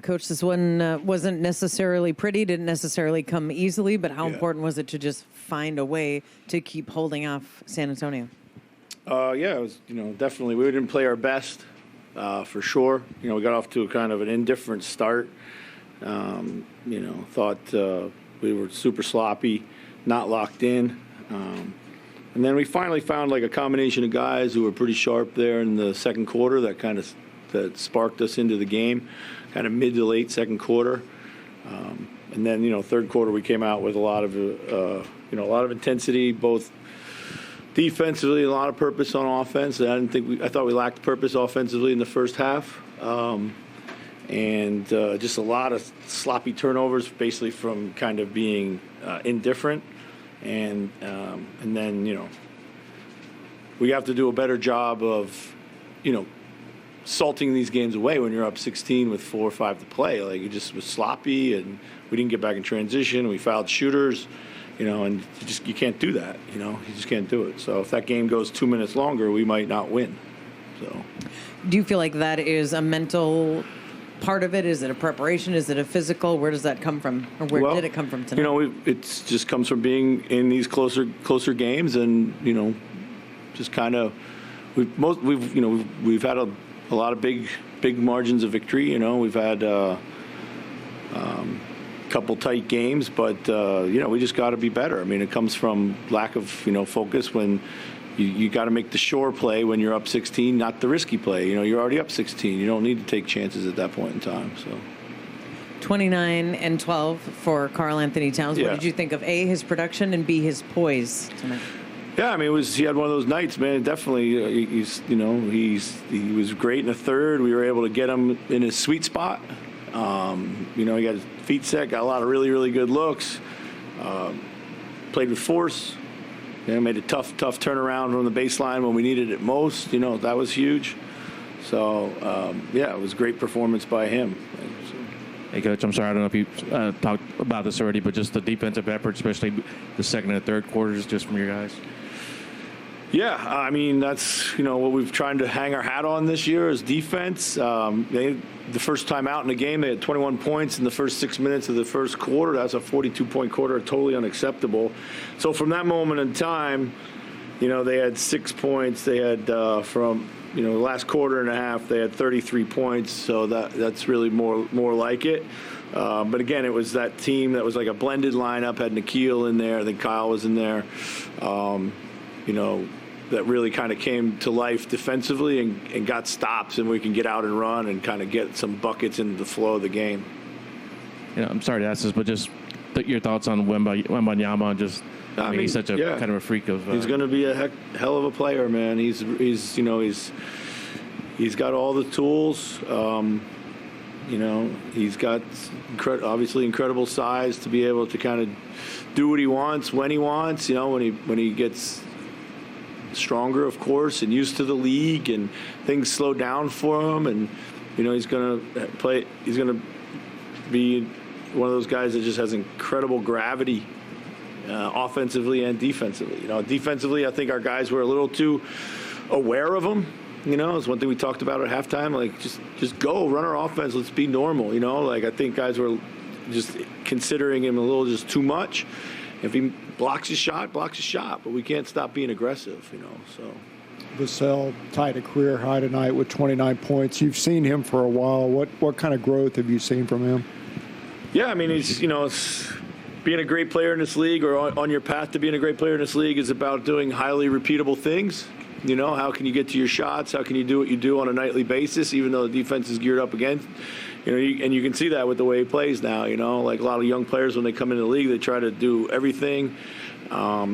Coach, this one wasn't necessarily pretty, didn't necessarily come easily, but how important was it to just find a way to keep holding off San Antonio? Yeah, it was, definitely. We didn't play our best, for sure. We got off to a kind of an indifferent start. Thought we were super sloppy, not locked in. And then we finally found like a combination of guys who were pretty sharp there in the second quarter that sparked us into the game, kind of mid to late second quarter. And then, third quarter we came out with a lot of intensity, both defensively, a lot of purpose on offense. I thought we lacked purpose offensively in the first half. And just a lot of sloppy turnovers, basically from kind of being indifferent. And then, we have to do a better job of, salting these games away when you're up 16 with 4 or 5 to play. Like, it just was sloppy, and we didn't get back in transition. We fouled shooters, and you can't do that. You just can't do it. So if that game goes 2 minutes longer, we might not win. So, do you feel like that is a mental part of it? Is it a preparation? Is it a physical? Where does that come from, or where did it come from tonight? It just comes from being in these closer games, and just kind of we've had a lot of big margins of victory. We've had couple tight games, but we just got to be better. I mean, it comes from lack of focus when you got to make the sure play when you're up 16, not the risky play. You're already up 16. You don't need to take chances at that point in time. So 29 and 12 for Karl Anthony Towns. What did you think of A, his production, and B, his poise tonight? Yeah, I mean, he had one of those nights, man. Definitely, he was great in the third. We were able to get him in his sweet spot. He got his feet set, got a lot of really, really good looks. Played with force. Made a tough turnaround from the baseline when we needed it most. That was huge. So, it was a great performance by him. Hey, Coach, I'm sorry, I don't know if you talked about this already, but just the defensive effort, especially the second and third quarters, just from your guys. Yeah, I mean, that's, what we've tried to hang our hat on this year is defense. The first time out in the game, they had 21 points in the first 6 minutes of the first quarter. That's a 42-point quarter, totally unacceptable. So from that moment in time, they had 6 points. They had from the last quarter and a half, they had 33 points. So that's really more like it. But again, it was that team that was like a blended lineup, had Nikhil in there. I think Kyle was in there. That really kind of came to life defensively and got stops, and we can get out and run and kind of get some buckets into the flow of the game. I'm sorry to ask this, but just your thoughts on Wembanyama. Just, he's such a kind of a freak of. He's going to be a hell of a player, man. He's got all the tools. He's got obviously incredible size to be able to kind of do what he wants when he wants. When he gets stronger, of course, and used to the league, and things slow down for him, and he's going to be one of those guys that just has incredible gravity, offensively and defensively. Defensively, I think our guys were a little too aware of him. It's one thing we talked about at halftime, like just go run our offense, let's be normal. I think guys were just considering him a little just too much. If he blocks his shot, but we can't stop being aggressive, so. Vassell tied a career high tonight with 29 points. You've seen him for a while. What kind of growth have you seen from him? Yeah, I mean, he's, it's being a great player in this league, or on your path to being a great player in this league, is about doing highly repeatable things. How can you get to your shots? How can you do what you do on a nightly basis, even though the defense is geared up against? And you can see that with the way he plays now. Like a lot of young players, when they come into the league, they try to do everything. But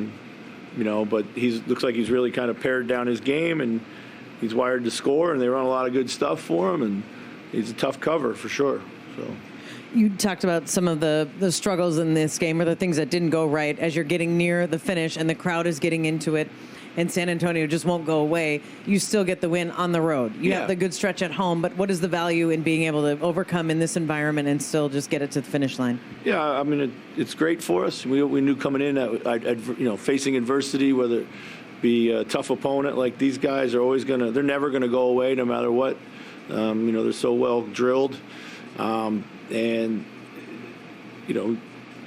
looks like he's really kind of pared down his game, and he's wired to score, and they run a lot of good stuff for him, and he's a tough cover for sure. So. You talked about some of the struggles in this game, or the things that didn't go right as you're getting near the finish and the crowd is getting into it, and San Antonio just won't go away. You still get the win on the road. You have the good stretch at home, but what is the value in being able to overcome in this environment and still just get it to the finish line? Yeah, I mean, it's great for us. We knew coming in that facing adversity, whether it be a tough opponent, like they're never going to go away no matter what. They're so well drilled. And,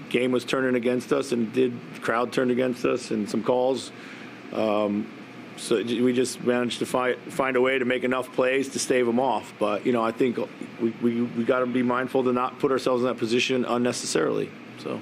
game was turning against us, and crowd turned against us, and some calls. So we just managed to find a way to make enough plays to stave them off. But, I think we got to be mindful to not put ourselves in that position unnecessarily. So.